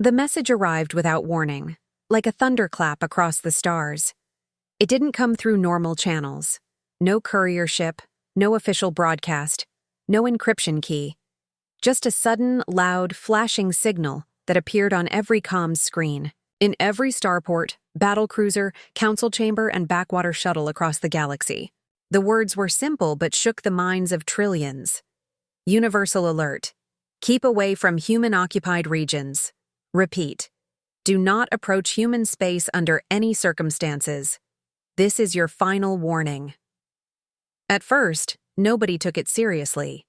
The message arrived without warning, like a thunderclap across the stars. It didn't come through normal channels. No courier ship, no official broadcast, no encryption key. Just a sudden, loud, flashing signal that appeared on every comms screen, in every starport, battlecruiser, council chamber, and backwater shuttle across the galaxy. The words were simple but shook the minds of trillions. Universal alert. Keep away from human-occupied regions. Repeat. Do not approach human space under any circumstances. This is your final warning. At first, nobody took it seriously.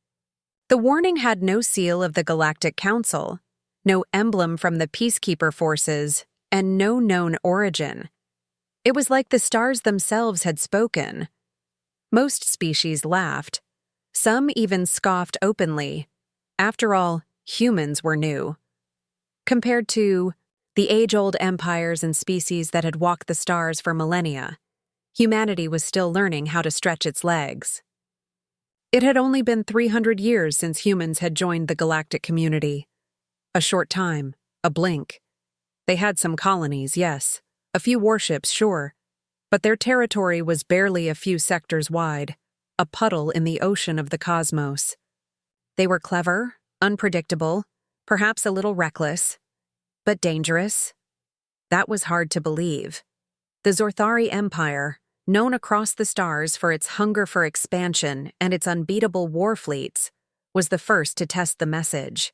The warning had no seal of the Galactic Council, no emblem from the Peacekeeper forces, and no known origin. It was like the stars themselves had spoken. Most species laughed. Some even scoffed openly. After all, humans were new. Compared to the age-old empires and species that had walked the stars for millennia, humanity was still learning how to stretch its legs. It had only been 300 years since humans had joined the galactic community. A short time, a blink. They had some colonies, yes, a few warships, sure, but their territory was barely a few sectors wide, a puddle in the ocean of the cosmos. They were clever, unpredictable, perhaps a little reckless, but dangerous. That was hard to believe. The Zorthari Empire, known across the stars for its hunger for expansion and its unbeatable war fleets, was the first to test the message.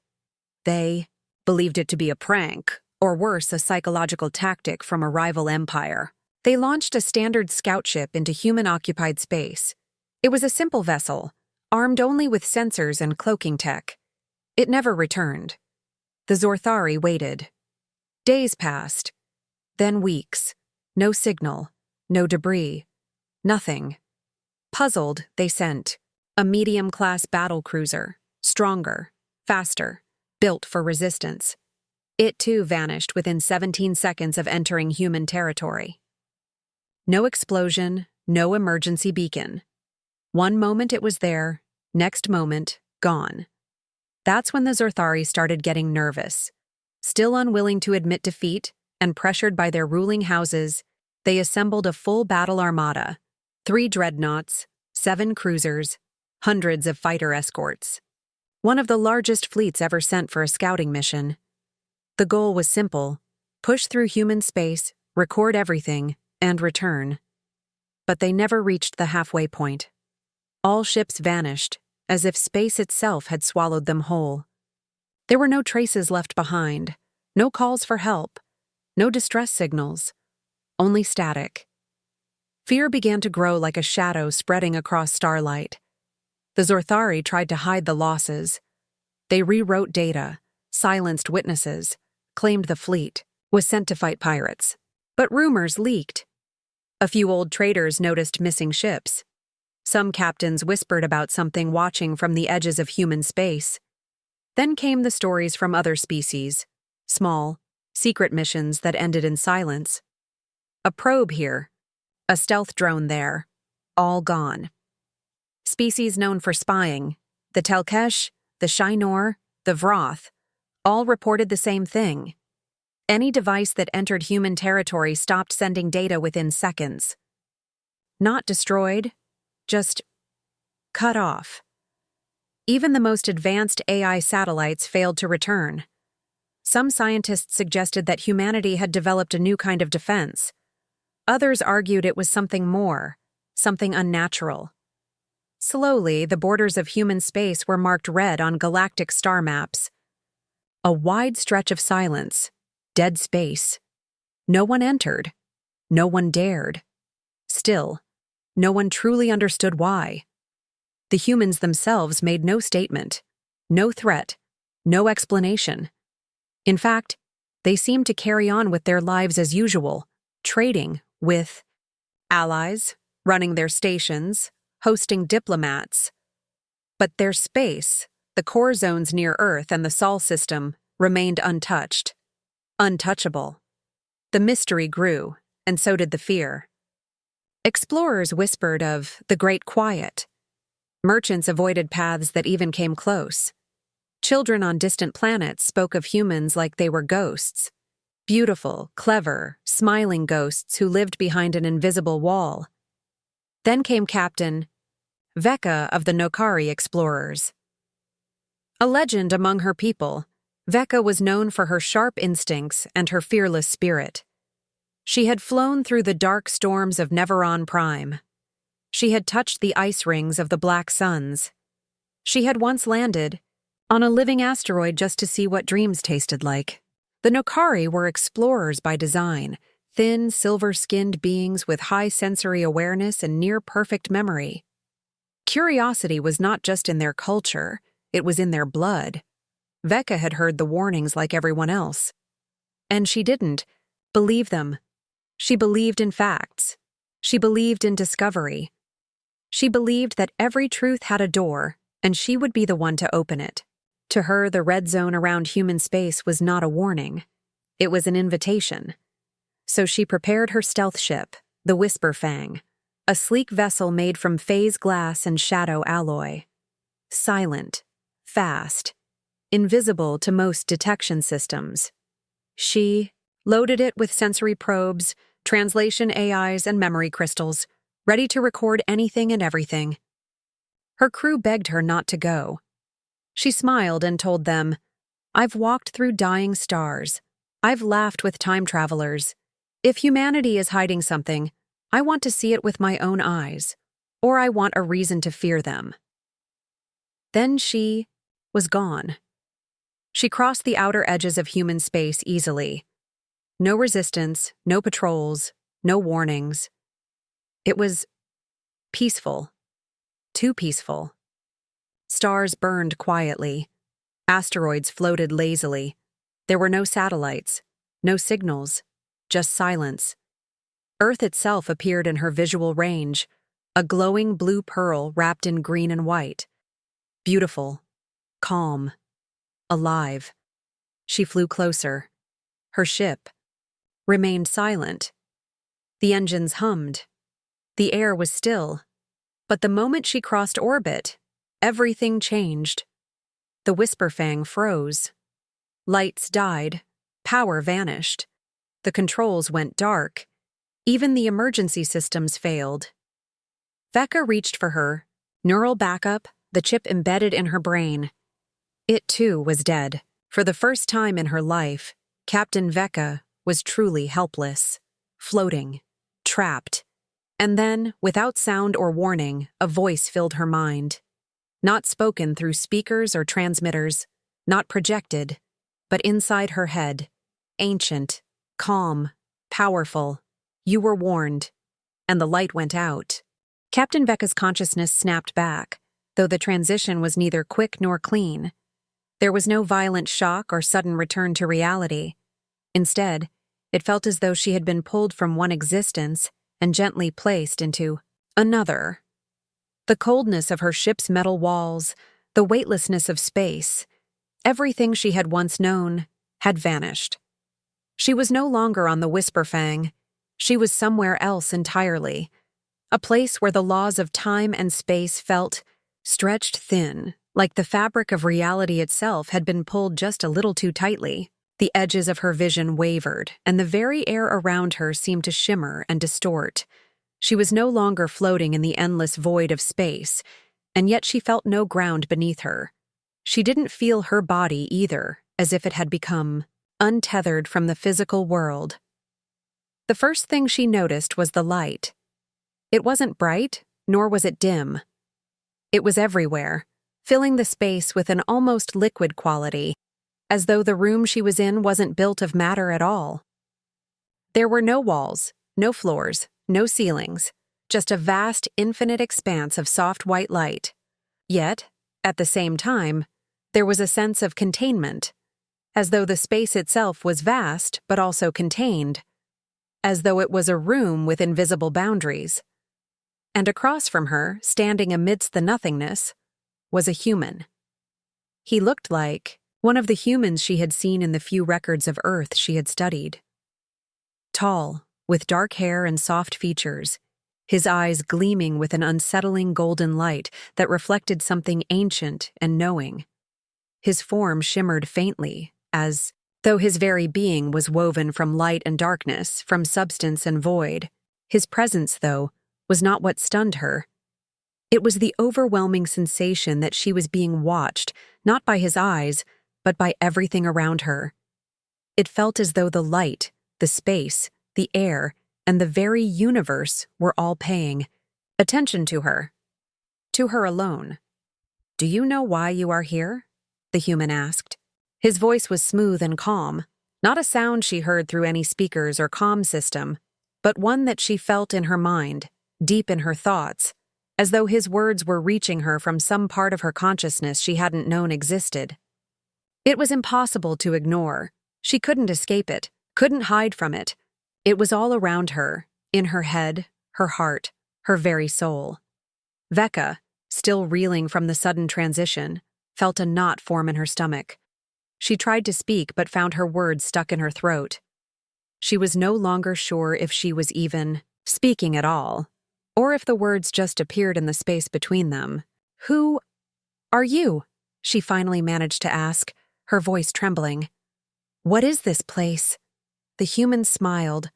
They believed it to be a prank, or worse, a psychological tactic from a rival empire. They launched a standard scout ship into human-occupied space. It was a simple vessel, armed only with sensors and cloaking tech. It never returned. The Zorthari waited. Days passed, then weeks. No signal, no debris, nothing. Puzzled, they sent a medium-class battlecruiser, stronger, faster, built for resistance. It too vanished within 17 seconds of entering human territory. No explosion, no emergency beacon. One moment it was there, next moment, gone. That's when the Zorthari started getting nervous. Still unwilling to admit defeat and pressured by their ruling houses, they assembled a full battle armada, 3 dreadnoughts, 7 cruisers, hundreds of fighter escorts. One of the largest fleets ever sent for a scouting mission. The goal was simple: push through human space, record everything, and return. But they never reached the halfway point. All ships vanished, as if space itself had swallowed them whole. There were no traces left behind, no calls for help, no distress signals, only static. Fear began to grow like a shadow spreading across starlight. The Zorthari tried to hide the losses. They rewrote data, silenced witnesses, claimed the fleet was sent to fight pirates. But rumors leaked. A few old traders noticed missing ships. Some captains whispered about something watching from the edges of human space. Then came the stories from other species, small, secret missions that ended in silence. A probe here, a stealth drone there, all gone. Species known for spying, the Telkesh, the Shi'Nor, the Vroth, all reported the same thing. Any device that entered human territory stopped sending data within seconds. Not destroyed, just cut off. Even the most advanced AI satellites failed to return. Some scientists suggested that humanity had developed a new kind of defense. Others argued it was something more, something unnatural. Slowly, the borders of human space were marked red on galactic star maps. A wide stretch of silence, dead space. No one entered. No one dared. Still, no one truly understood why. The humans themselves made no statement, no threat, no explanation. In fact, they seemed to carry on with their lives as usual, trading with allies, running their stations, hosting diplomats. But their space, the core zones near Earth and the Sol system, remained untouched. Untouchable. The mystery grew, and so did the fear. Explorers whispered of the Great Quiet. Merchants avoided paths that even came close. Children on distant planets spoke of humans like they were ghosts. Beautiful, clever, smiling ghosts who lived behind an invisible wall. Then came Captain Vecca of the Nokari explorers. A legend among her people, Vecca was known for her sharp instincts and her fearless spirit. She had flown through the dark storms of Neveron Prime. She had touched the ice rings of the Black Suns. She had once landed on a living asteroid just to see what dreams tasted like. The Nokari were explorers by design, thin, silver-skinned beings with high sensory awareness and near-perfect memory. Curiosity was not just in their culture, it was in their blood. Vecca had heard the warnings like everyone else. And she didn't believe them. She believed in facts. She believed in discovery. She believed that every truth had a door, and she would be the one to open it. To her, the red zone around human space was not a warning. It was an invitation. So she prepared her stealth ship, the Whisper Fang, a sleek vessel made from phase glass and shadow alloy. Silent, fast, invisible to most detection systems. She loaded it with sensory probes, translation AIs, and memory crystals, ready to record anything and everything. Her crew begged her not to go. She smiled and told them, "I've walked through dying stars. I've laughed with time travelers. If humanity is hiding something, I want to see it with my own eyes, or I want a reason to fear them." Then she was gone. She crossed the outer edges of human space easily. No resistance, no patrols, no warnings. It was peaceful. Too peaceful. Stars burned quietly. Asteroids floated lazily. There were no satellites, no signals, just silence. Earth itself appeared in her visual range, a glowing blue pearl wrapped in green and white. Beautiful, calm, alive. She flew closer. Her ship remained silent. The engines hummed. The air was still. But the moment she crossed orbit, everything changed. The Whisperfang froze. Lights died. Power vanished. The controls went dark. Even the emergency systems failed. Vecca reached for her, neural backup, the chip embedded in her brain. It too was dead. For the first time in her life, Captain Vecca was truly helpless, floating, trapped. And then, without sound or warning, a voice filled her mind. Not spoken through speakers or transmitters, not projected, but inside her head. Ancient, calm, powerful. You were warned. And the light went out. Captain Vecca's consciousness snapped back, though the transition was neither quick nor clean. There was no violent shock or sudden return to reality. Instead, it felt as though she had been pulled from one existence and gently placed into another. The coldness of her ship's metal walls, the weightlessness of space, everything she had once known had vanished. She was no longer on the Whisperfang. She was somewhere else entirely, a place where the laws of time and space felt stretched thin, like the fabric of reality itself had been pulled just a little too tightly. The edges of her vision wavered, and the very air around her seemed to shimmer and distort. She was no longer floating in the endless void of space, and yet she felt no ground beneath her. She didn't feel her body either, as if it had become untethered from the physical world. The first thing she noticed was the light. It wasn't bright, nor was it dim. It was everywhere, filling the space with an almost liquid quality, as though the room she was in wasn't built of matter at all. There were no walls, no floors, no ceilings, just a vast, infinite expanse of soft white light. Yet, at the same time, there was a sense of containment, as though the space itself was vast but also contained, as though it was a room with invisible boundaries. And across from her, standing amidst the nothingness, was a human. He looked like one of the humans she had seen in the few records of Earth she had studied. Tall, with dark hair and soft features, his eyes gleaming with an unsettling golden light that reflected something ancient and knowing. His form shimmered faintly, as though his very being was woven from light and darkness, from substance and void. His presence, though, was not what stunned her. It was the overwhelming sensation that she was being watched, not by his eyes, but by everything around her. It felt as though the light, the space, the air, and the very universe were all paying attention to her alone. "Do you know why you are here?" the human asked. His voice was smooth and calm, not a sound she heard through any speakers or comm system, but one that she felt in her mind, deep in her thoughts, as though his words were reaching her from some part of her consciousness she hadn't known existed. It was impossible to ignore. She couldn't escape it, couldn't hide from it. It was all around her, in her head, her heart, her very soul. Vecca, still reeling from the sudden transition, felt a knot form in her stomach. She tried to speak but found her words stuck in her throat. She was no longer sure if she was even speaking at all, or if the words just appeared in the space between them. "Who are you?" she finally managed to ask, her voice trembling. "What is this place?" The human smiled,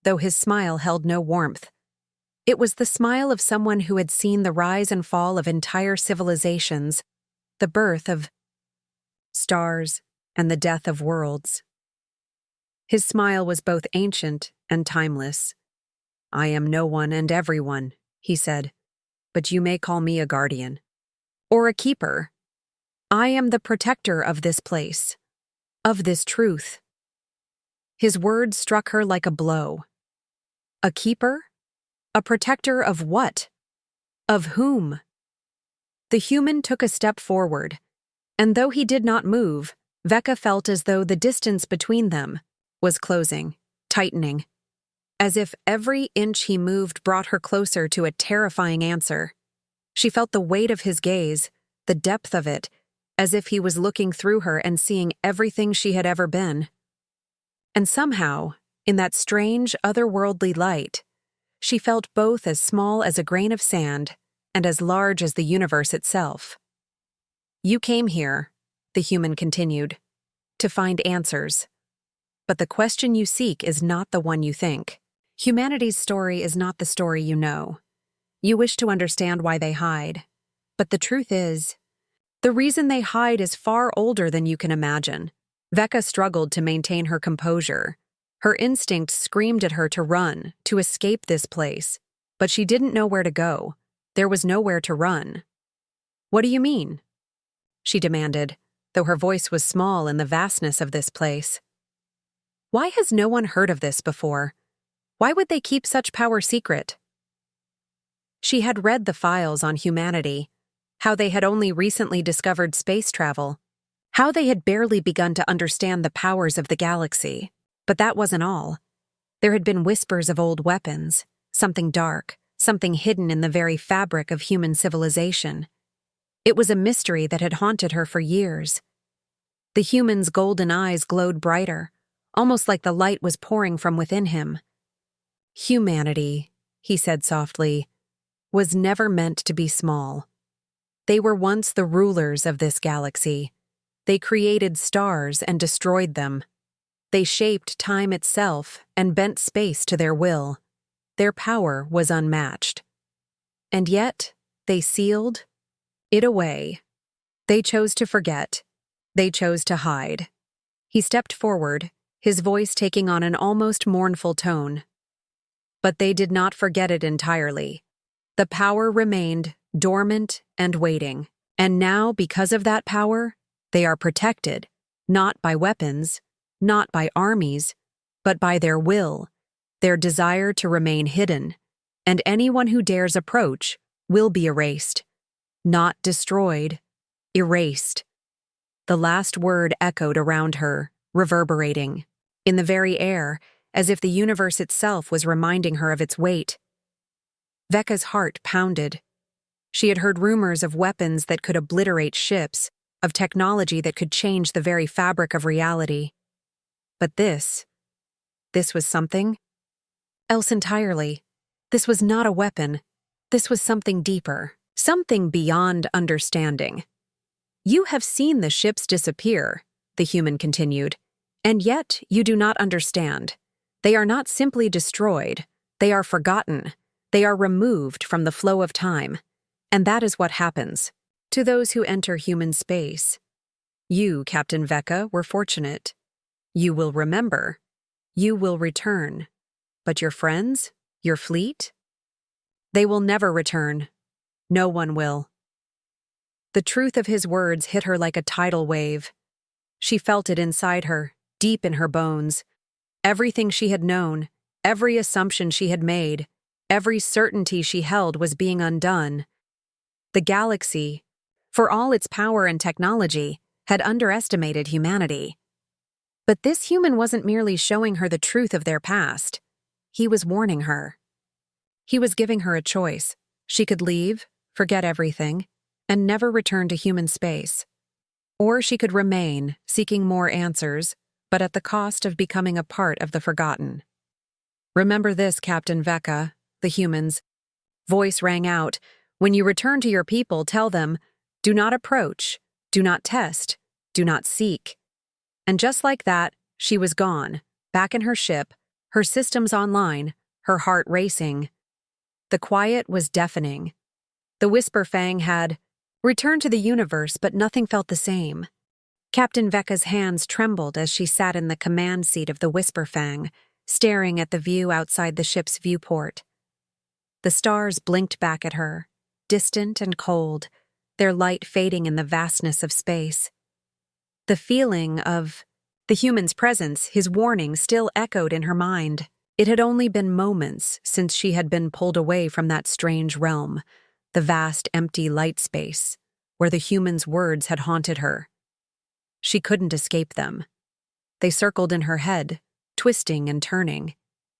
though his smile held no warmth. It was the smile of someone who had seen the rise and fall of entire civilizations, the birth of stars, and the death of worlds. His smile was both ancient and timeless. "I am no one and everyone," he said, "but you may call me a guardian. Or a keeper. I am the protector of this place, of this truth." His words struck her like a blow. A keeper? A protector of what? Of whom? The human took a step forward, and though he did not move, Vecca felt as though the distance between them was closing, tightening, as if every inch he moved brought her closer to a terrifying answer. She felt the weight of his gaze, the depth of it, as if he was looking through her and seeing everything she had ever been. And somehow, in that strange, otherworldly light, she felt both as small as a grain of sand and as large as the universe itself. "You came here," the human continued, "to find answers. But the question you seek is not the one you think. Humanity's story is not the story you know. You wish to understand why they hide. But the truth is, the reason they hide is far older than you can imagine." Vecca struggled to maintain her composure. Her instinct screamed at her to run, to escape this place, but she didn't know where to go. There was nowhere to run. "What do you mean?" she demanded, though her voice was small in the vastness of this place. "Why has no one heard of this before? Why would they keep such power secret?" She had read the files on humanity, how they had only recently discovered space travel, how they had barely begun to understand the powers of the galaxy. But that wasn't all. There had been whispers of old weapons, something dark, something hidden in the very fabric of human civilization. It was a mystery that had haunted her for years. The human's golden eyes glowed brighter, almost like the light was pouring from within him. "Humanity," he said softly, "was never meant to be small. They were once the rulers of this galaxy. They created stars and destroyed them. They shaped time itself and bent space to their will. Their power was unmatched. And yet, they sealed it away. They chose to forget. They chose to hide." He stepped forward, his voice taking on an almost mournful tone. But they did not forget it entirely. The power remained dormant and waiting. And now, because of that power, they are protected, not by weapons, not by armies, but by their will, their desire to remain hidden, and anyone who dares approach will be erased. Not destroyed, erased. The last word echoed around her, reverberating, in the very air, as if the universe itself was reminding her of its weight. Vecca's heart pounded. She had heard rumors of weapons that could obliterate ships, of technology that could change the very fabric of reality. But this was something else entirely. This was not a weapon. This was something deeper, something beyond understanding. "You have seen the ships disappear," the human continued, "and yet you do not understand. They are not simply destroyed, they are forgotten. They are removed from the flow of time. And that is what happens to those who enter human space. You, Captain Vecca, were fortunate. You will remember. You will return. But your friends? Your fleet? They will never return. No one will." The truth of his words hit her like a tidal wave. She felt it inside her, deep in her bones. Everything she had known, every assumption she had made, every certainty she held was being undone. The galaxy, for all its power and technology, had underestimated humanity. But this human wasn't merely showing her the truth of their past. He was warning her. He was giving her a choice. She could leave, forget everything, and never return to human space. Or she could remain, seeking more answers, but at the cost of becoming a part of the forgotten. "Remember this, Captain Vecca," the human's voice rang out. "When you return to your people, tell them, do not approach, do not test, do not seek." And just like that, she was gone, back in her ship, her systems online, her heart racing. The quiet was deafening. The Whisper Fang had returned to the universe, but nothing felt the same. Captain Vecca's hands trembled as she sat in the command seat of the Whisper Fang, staring at the view outside the ship's viewport. The stars blinked back at her, distant and cold, their light fading in the vastness of space. The feeling of the human's presence, his warning, still echoed in her mind. It had only been moments since she had been pulled away from that strange realm, the vast empty light space, where the human's words had haunted her. She couldn't escape them. They circled in her head, twisting and turning,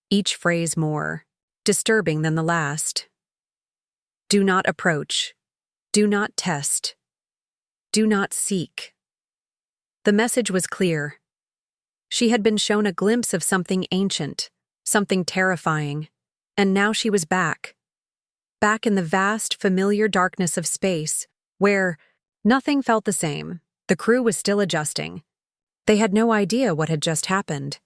each phrase more disturbing than the last. Do not approach. Do not test. Do not seek. The message was clear. She had been shown a glimpse of something ancient, something terrifying, and now she was back. Back in the vast, familiar darkness of space, where nothing felt the same. The crew was still adjusting. They had no idea what had just happened.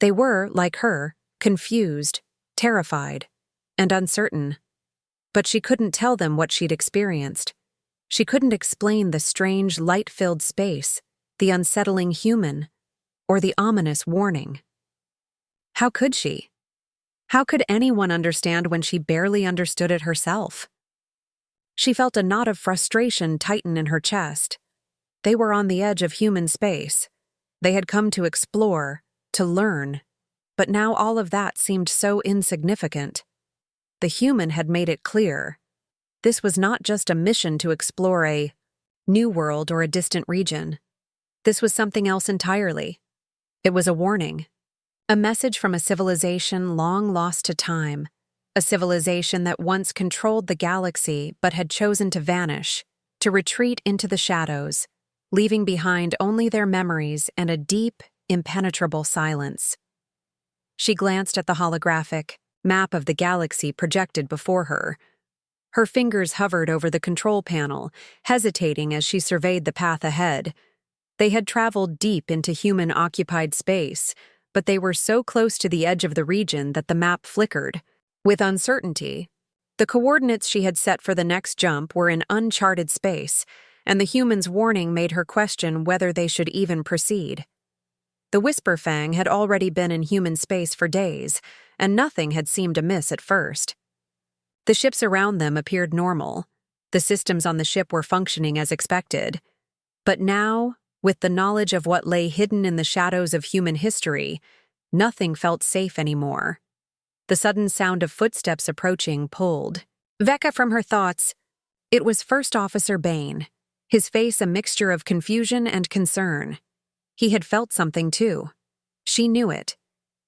They were, like her, confused, terrified, and uncertain. But she couldn't tell them what she'd experienced. She couldn't explain the strange, light-filled space, the unsettling human, or the ominous warning. How could she? How could anyone understand when she barely understood it herself? She felt a knot of frustration tighten in her chest. They were on the edge of human space. They had come to explore, to learn, but now all of that seemed so insignificant. The human had made it clear. This was not just a mission to explore a new world or a distant region. This was something else entirely. It was a warning. A message from a civilization long lost to time. A civilization that once controlled the galaxy but had chosen to vanish, to retreat into the shadows, leaving behind only their memories and a deep, impenetrable silence. She glanced at the holographic map of the galaxy projected before her. Her fingers hovered over the control panel, hesitating as she surveyed the path ahead. They had traveled deep into human-occupied space, but they were so close to the edge of the region that the map flickered. With uncertainty, the coordinates she had set for the next jump were in uncharted space, and the human's warning made her question whether they should even proceed. The Whisper Fang had already been in human space for days, and nothing had seemed amiss at first. The ships around them appeared normal. The systems on the ship were functioning as expected. But now, with the knowledge of what lay hidden in the shadows of human history, nothing felt safe anymore. The sudden sound of footsteps approaching pulled Vecca from her thoughts. It was First Officer Bain, his face a mixture of confusion and concern. He had felt something too. She knew it.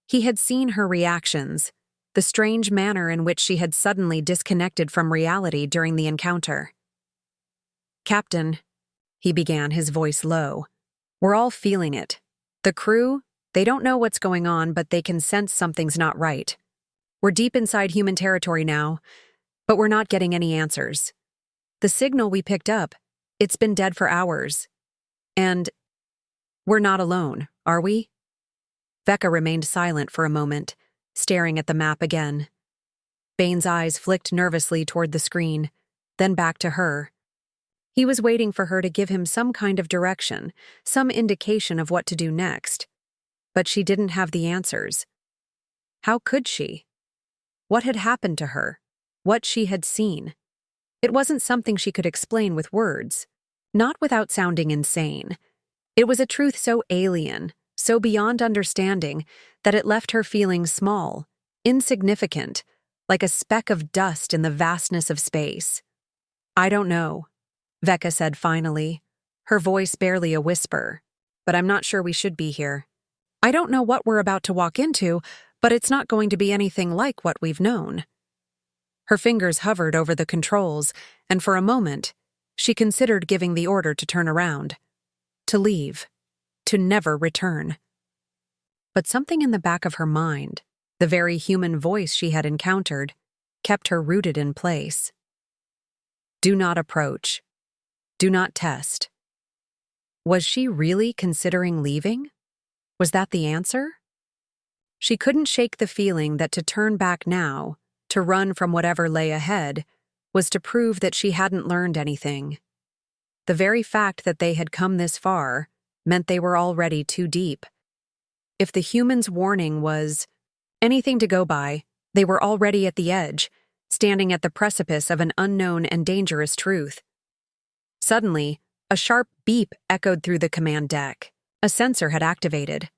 He had seen her reactions, the strange manner in which she had suddenly disconnected from reality during the encounter. "Captain," he began, his voice low, "we're all feeling it. The crew, they don't know what's going on, but they can sense something's not right. We're deep inside human territory now, but we're not getting any answers. The signal we picked up, It's been dead for hours. And we're not alone, are we? Vecca remained silent for a moment, staring at the map again. Bane's eyes flicked nervously toward the screen, then back to her. He was waiting for her to give him some kind of direction, some indication of what to do next. But she didn't have the answers. How could she? What had happened to her? What she had seen? It wasn't something she could explain with words, not without sounding insane. It was a truth so alien, so beyond understanding, that it left her feeling small, insignificant, like a speck of dust in the vastness of space. I don't know, Vecca said finally, her voice barely a whisper, but I'm not sure we should be here. I don't know what we're about to walk into, but it's not going to be anything like what we've known. Her fingers hovered over the controls, and for a moment, she considered giving the order to turn around, to leave, to never return. But something in the back of her mind, the very human voice she had encountered, kept her rooted in place. Do not approach. Do not test. Was she really considering leaving? Was that the answer? She couldn't shake the feeling that to turn back now, to run from whatever lay ahead, was to prove that she hadn't learned anything. The very fact that they had come this far meant they were already too deep. If the humans' warning was anything to go by, they were already at the edge, standing at the precipice of an unknown and dangerous truth. Suddenly, a sharp beep echoed through the command deck. A sensor had activated.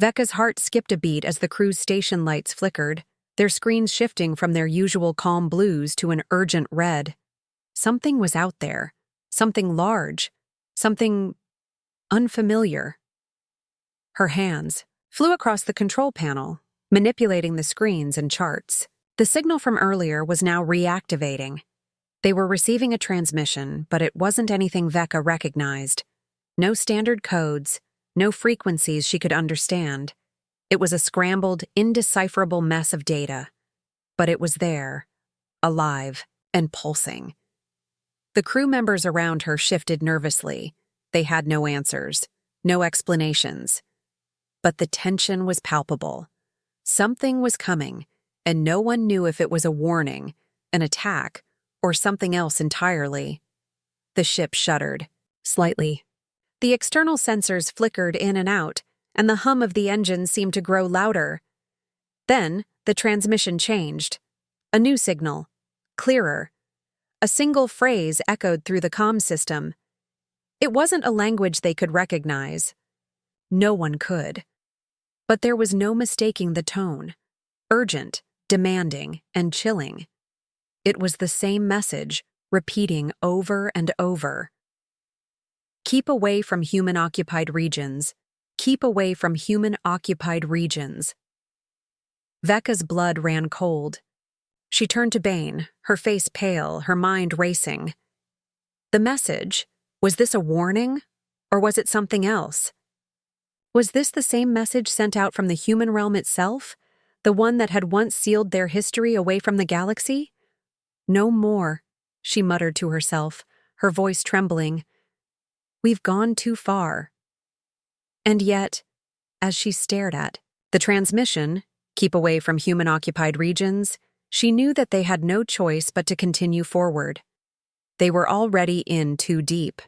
Vecca's heart skipped a beat as the crew's station lights flickered, their screens shifting from their usual calm blues to an urgent red. Something was out there. Something large. Something unfamiliar. Her hands flew across the control panel, manipulating the screens and charts. The signal from earlier was now reactivating. They were receiving a transmission, but it wasn't anything Vecca recognized. No standard codes, no frequencies she could understand. It was a scrambled, indecipherable mess of data. But it was there, alive and pulsing. The crew members around her shifted nervously. They had no answers, no explanations. But the tension was palpable. Something was coming, and no one knew if it was a warning, an attack, or something else entirely. The ship shuddered, slightly. The external sensors flickered in and out, and the hum of the engine seemed to grow louder. Then, the transmission changed. A new signal, clearer. A single phrase echoed through the comm system. It wasn't a language they could recognize. No one could. But there was no mistaking the tone. Urgent, demanding, and chilling. It was the same message, repeating over and over. Keep away from human-occupied regions. Keep away from human-occupied regions. Vecca's blood ran cold. She turned to Bane, her face pale, her mind racing. The message, was this a warning, or was it something else? Was this the same message sent out from the human realm itself, the one that had once sealed their history away from the galaxy? No more, she muttered to herself, her voice trembling. We've gone too far. And yet, as she stared at the transmission, keep away from human-occupied regions, she knew that they had no choice but to continue forward. They were already in too deep.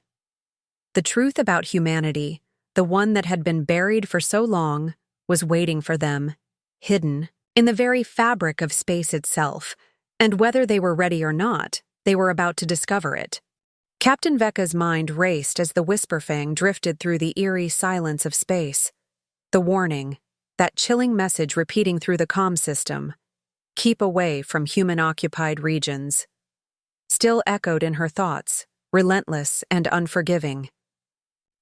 The truth about humanity, the one that had been buried for so long, was waiting for them, hidden, in the very fabric of space itself, and whether they were ready or not, they were about to discover it. Captain Vecca's mind raced as the Whisperfang drifted through the eerie silence of space. The warning, that chilling message repeating through the comm system, keep away from human-occupied regions, still echoed in her thoughts, relentless and unforgiving.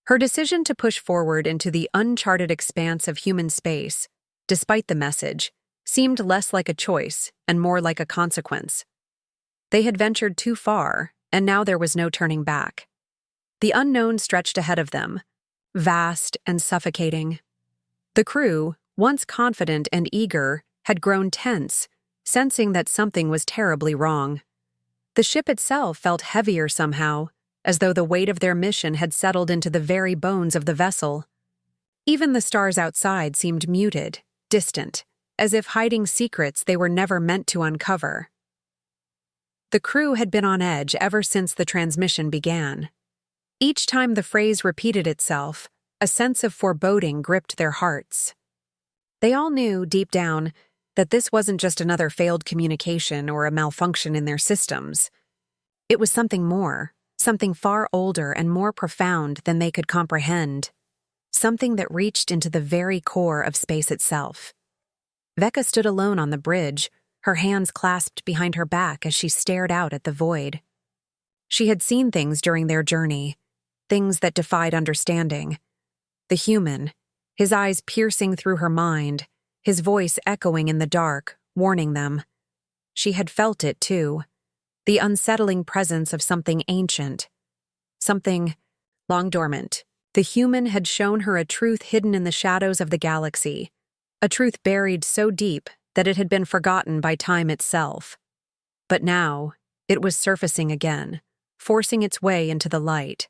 Her decision to push forward into the uncharted expanse of human space, despite the message, seemed less like a choice and more like a consequence. They had ventured too far, and now there was no turning back. The unknown stretched ahead of them, vast and suffocating. The crew, once confident and eager, had grown tense, sensing that something was terribly wrong. The ship itself felt heavier somehow, as though the weight of their mission had settled into the very bones of the vessel. Even the stars outside seemed muted, distant, as if hiding secrets they were never meant to uncover. The crew had been on edge ever since the transmission began. Each time the phrase repeated itself, a sense of foreboding gripped their hearts. They all knew, deep down, that this wasn't just another failed communication or a malfunction in their systems. It was something more, something far older and more profound than they could comprehend. Something that reached into the very core of space itself. Vecca stood alone on the bridge, her hands clasped behind her back as she stared out at the void. She had seen things during their journey, things that defied understanding. The human, his eyes piercing through her mind, his voice echoing in the dark, warning them. She had felt it, too, the unsettling presence of something ancient, something long dormant. The human had shown her a truth hidden in the shadows of the galaxy, a truth buried so deep that it had been forgotten by time itself. But now, it was surfacing again, forcing its way into the light.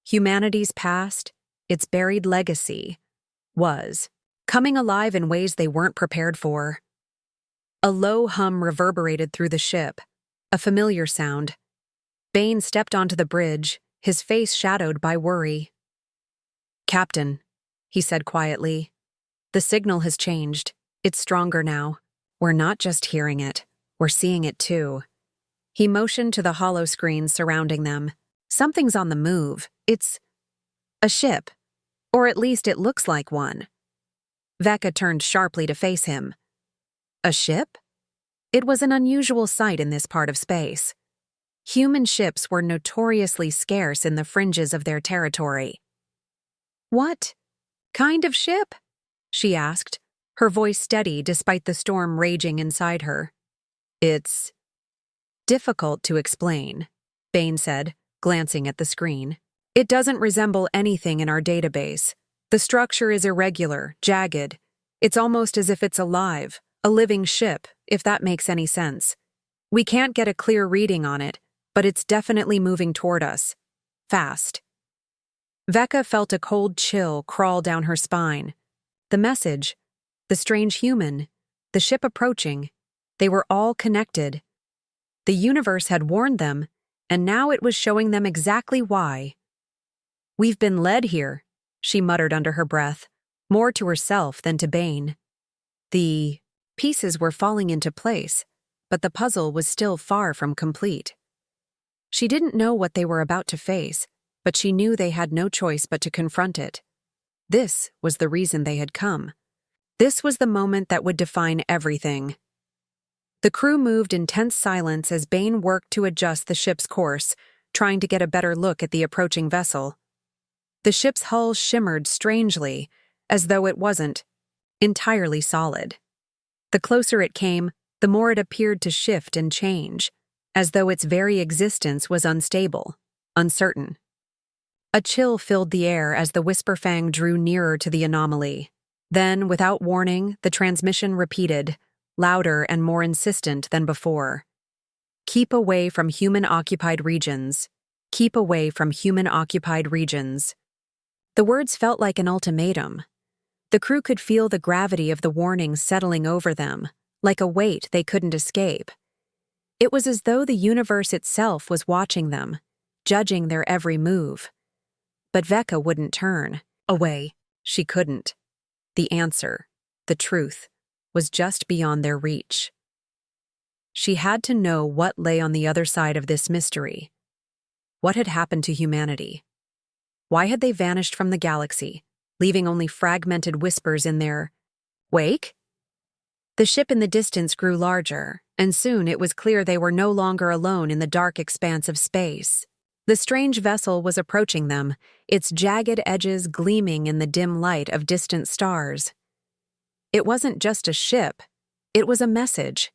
Humanity's past, its buried legacy, was coming alive in ways they weren't prepared for. A low hum reverberated through the ship, a familiar sound. Bane stepped onto the bridge, his face shadowed by worry. "Captain," he said quietly, "the signal has changed. It's stronger now. We're not just hearing it, we're seeing it too." He motioned to the hollow screens surrounding them. "Something's on the move. It's a ship. Or at least it looks like one." Vecca turned sharply to face him. A ship? It was an unusual sight in this part of space. Human ships were notoriously scarce in the fringes of their territory. "What kind of ship?" she asked, her voice steady despite the storm raging inside her. "It's difficult to explain," Bane said, glancing at the screen. "It doesn't resemble anything in our database. The structure is irregular, jagged. It's almost as if it's alive, a living ship, if that makes any sense. We can't get a clear reading on it, but it's definitely moving toward us. Fast." Vecca felt a cold chill crawl down her spine. The message, the strange human, the ship approaching, they were all connected. The universe had warned them, and now it was showing them exactly why. "We've been led here," she muttered under her breath, more to herself than to Bane. The pieces were falling into place, but the puzzle was still far from complete. She didn't know what they were about to face, but she knew they had no choice but to confront it. This was the reason they had come. This was the moment that would define everything. The crew moved in tense silence as Bane worked to adjust the ship's course, trying to get a better look at the approaching vessel. The ship's hull shimmered strangely, as though it wasn't entirely solid. The closer it came, the more it appeared to shift and change, as though its very existence was unstable, uncertain. A chill filled the air as the Whisperfang drew nearer to the anomaly. Then, without warning, the transmission repeated, louder and more insistent than before. "Keep away from human-occupied regions. Keep away from human-occupied regions." The words felt like an ultimatum. The crew could feel the gravity of the warning settling over them, like a weight they couldn't escape. It was as though the universe itself was watching them, judging their every move. But Vecca wouldn't turn away. She couldn't. The answer, the truth, was just beyond their reach. She had to know what lay on the other side of this mystery. What had happened to humanity? Why had they vanished from the galaxy, leaving only fragmented whispers in their wake? The ship in the distance grew larger, and soon it was clear they were no longer alone in the dark expanse of space. The strange vessel was approaching them, its jagged edges gleaming in the dim light of distant stars. It wasn't just a ship, it was a message.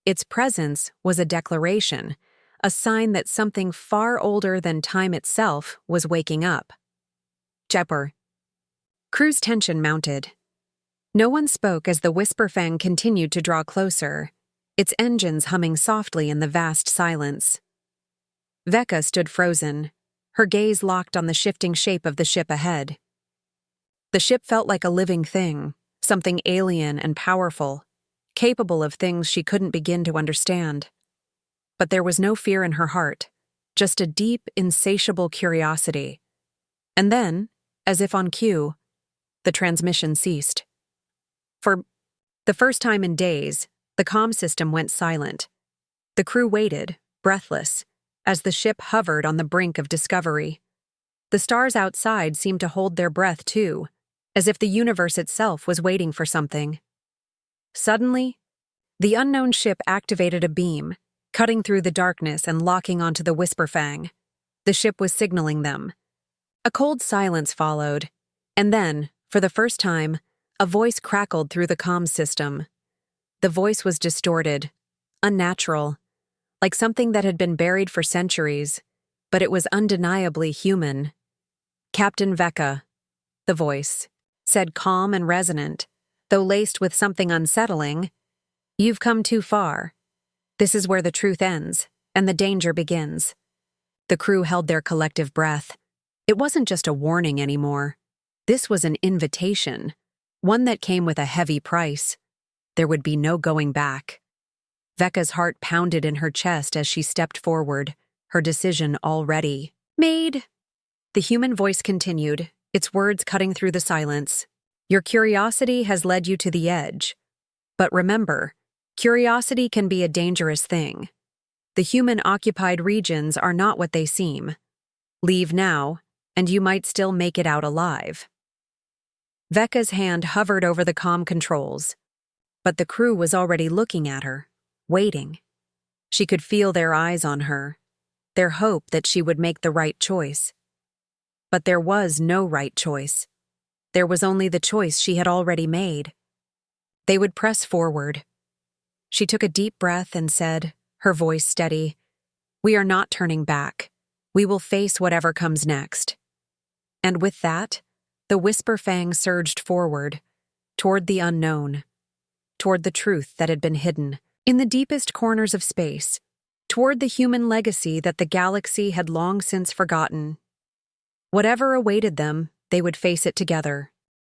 Its presence was a declaration, a sign that something far older than time itself was waking up. Jepper. Crew's tension mounted. No one spoke as the Whisperfang continued to draw closer, its engines humming softly in the vast silence. Vecca stood frozen, her gaze locked on the shifting shape of the ship ahead. The ship felt like a living thing, something alien and powerful, capable of things she couldn't begin to understand. But there was no fear in her heart, just a deep, insatiable curiosity. And then, as if on cue, the transmission ceased. For the first time in days, the comm system went silent. The crew waited, breathless, as the ship hovered on the brink of discovery. The stars outside seemed to hold their breath too, as if the universe itself was waiting for something. Suddenly, the unknown ship activated a beam, cutting through the darkness and locking onto the Whisperfang. The ship was signaling them. A cold silence followed, and then, for the first time, a voice crackled through the comms system. The voice was distorted, unnatural, like something that had been buried for centuries, but it was undeniably human. "Captain Vecca," the voice said, calm and resonant, though laced with something unsettling. "You've come too far. This is where the truth ends, and the danger begins." The crew held their collective breath. It wasn't just a warning anymore. This was an invitation, one that came with a heavy price. There would be no going back. Vecca's heart pounded in her chest as she stepped forward, her decision already made. The human voice continued, its words cutting through the silence. "Your curiosity has led you to the edge. But remember, curiosity can be a dangerous thing. The human-occupied regions are not what they seem. Leave now, and you might still make it out alive." Vecca's hand hovered over the comm controls, but the crew was already looking at her, waiting. She could feel their eyes on her, their hope that she would make the right choice. But there was no right choice. There was only the choice she had already made. They would press forward. She took a deep breath and said, her voice steady, "We are not turning back. We will face whatever comes next." And with that, the Whisperfang surged forward, toward the unknown, toward the truth that had been hidden in the deepest corners of space, toward the human legacy that the galaxy had long since forgotten. Whatever awaited them, they would face it together.